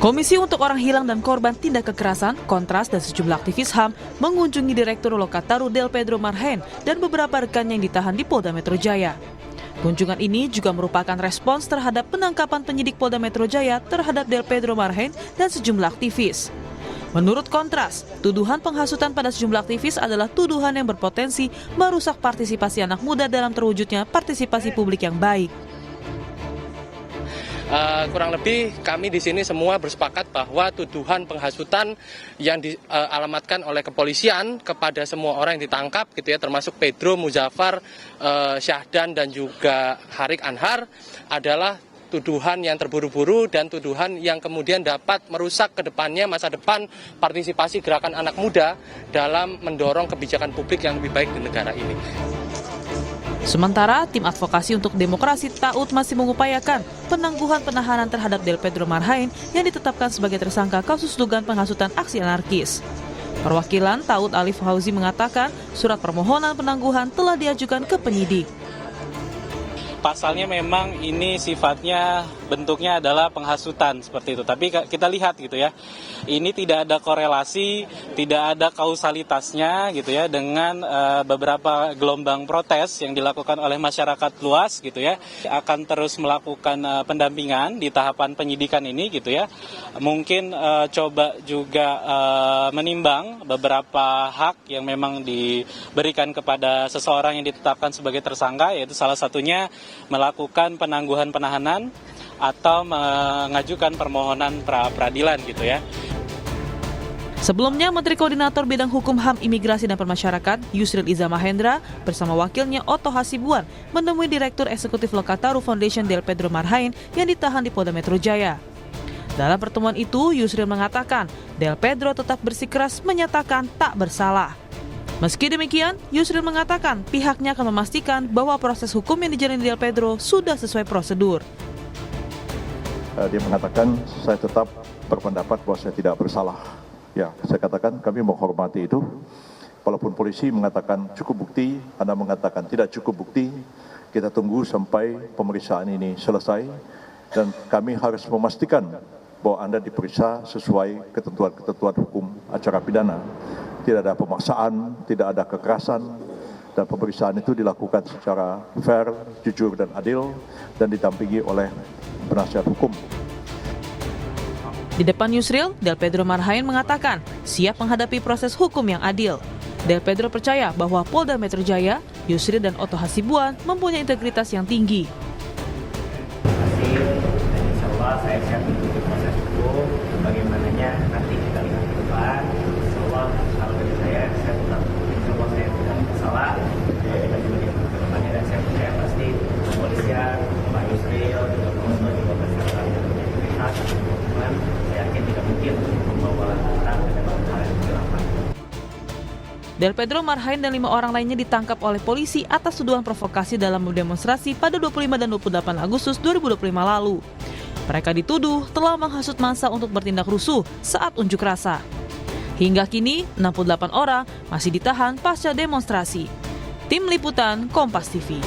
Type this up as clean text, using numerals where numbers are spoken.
Komisi untuk Orang Hilang dan Korban Tindak Kekerasan, Kontras, dan sejumlah aktivis HAM mengunjungi Direktur Lokataru Del Pedro Marhain dan beberapa rekannya yang ditahan di Polda Metro Jaya. Kunjungan ini juga merupakan respons terhadap penangkapan penyidik Polda Metro Jaya terhadap Del Pedro Marhain dan sejumlah aktivis. Menurut Kontras, tuduhan penghasutan pada sejumlah aktivis adalah tuduhan yang berpotensi merusak partisipasi anak muda dalam terwujudnya partisipasi publik yang baik. Kurang lebih kami di sini semua bersepakat bahwa tuduhan penghasutan yang dialamatkan oleh kepolisian kepada semua orang yang ditangkap gitu ya, termasuk Pedro, Muzaffar, Syahdan dan juga Harik Anhar adalah tuduhan yang terburu-buru dan tuduhan yang kemudian dapat merusak ke depannya masa depan partisipasi gerakan anak muda dalam mendorong kebijakan publik yang lebih baik di negara ini. Sementara, tim advokasi untuk demokrasi TAUT masih mengupayakan penangguhan penahanan terhadap Del Pedro Marhain yang ditetapkan sebagai tersangka kasus dugaan penghasutan aksi anarkis. Perwakilan TAUT Alif Fauzi mengatakan surat permohonan penangguhan telah diajukan ke penyidik. Pasalnya memang ini sifatnya bentuknya adalah penghasutan seperti itu. Tapi kita lihat gitu ya, ini tidak ada korelasi, tidak ada kausalitasnya gitu ya dengan beberapa gelombang protes yang dilakukan oleh masyarakat luas gitu ya. Akan terus melakukan pendampingan di tahapan penyidikan ini gitu ya. Mungkin coba juga menimbang beberapa hak yang memang diberikan kepada seseorang yang ditetapkan sebagai tersangka, yaitu salah satunya melakukan penangguhan penahanan atau mengajukan permohonan pra-peradilan gitu ya. Sebelumnya, Menteri Koordinator Bidang Hukum HAM, Imigrasi dan Permasyarakat, Yusril Iza Mahendra, bersama wakilnya Otto Hasibuan, menemui Direktur Eksekutif Lokataru Foundation Del Pedro Marhain yang ditahan di Polda Metro Jaya. Dalam pertemuan itu, Yusril mengatakan Del Pedro tetap bersikeras menyatakan tak bersalah. Meski demikian, Yusril mengatakan pihaknya akan memastikan bahwa proses hukum yang dijalani Del Pedro sudah sesuai prosedur. Dia mengatakan saya tetap berpendapat bahwa saya tidak bersalah. Ya, saya katakan kami menghormati itu. Walaupun polisi mengatakan cukup bukti, Anda mengatakan tidak cukup bukti, kita tunggu sampai pemeriksaan ini selesai dan kami harus memastikan bahwa Anda diperiksa sesuai ketentuan-ketentuan hukum acara pidana. Tidak ada pemaksaan, tidak ada kekerasan, dan pemeriksaan itu dilakukan secara fair, jujur, dan adil, dan didampingi oleh penasihat hukum. Di depan Yusril, Del Pedro Marhain mengatakan siap menghadapi proses hukum yang adil. Del Pedro percaya bahwa Polda Metro Jaya, Yusril, dan Otto Hasibuan mempunyai integritas yang tinggi. Insya Allah saya siap mengikuti proses hukum, bagaimananya nanti kita lihat ke depan. Insya Allah kalau dari saya tetap insya Allah saya tidak bersalah. Kita juga lihat ke depannya dan saya percaya pasti kepolisian, Pak Yusril, juga Otto juga bersalah dan integritas. Cuman saya yakin tidak mungkin membawa orang ke dalam hal yang kegelapan. Del Pedro Marhain dan 5 orang lainnya ditangkap oleh polisi atas tuduhan provokasi dalam demonstrasi pada 25 dan 28 Agustus 2025 lalu. Mereka dituduh telah menghasut massa untuk bertindak rusuh saat unjuk rasa. Hingga kini, 68 orang masih ditahan pasca demonstrasi. Tim Liputan Kompas TV.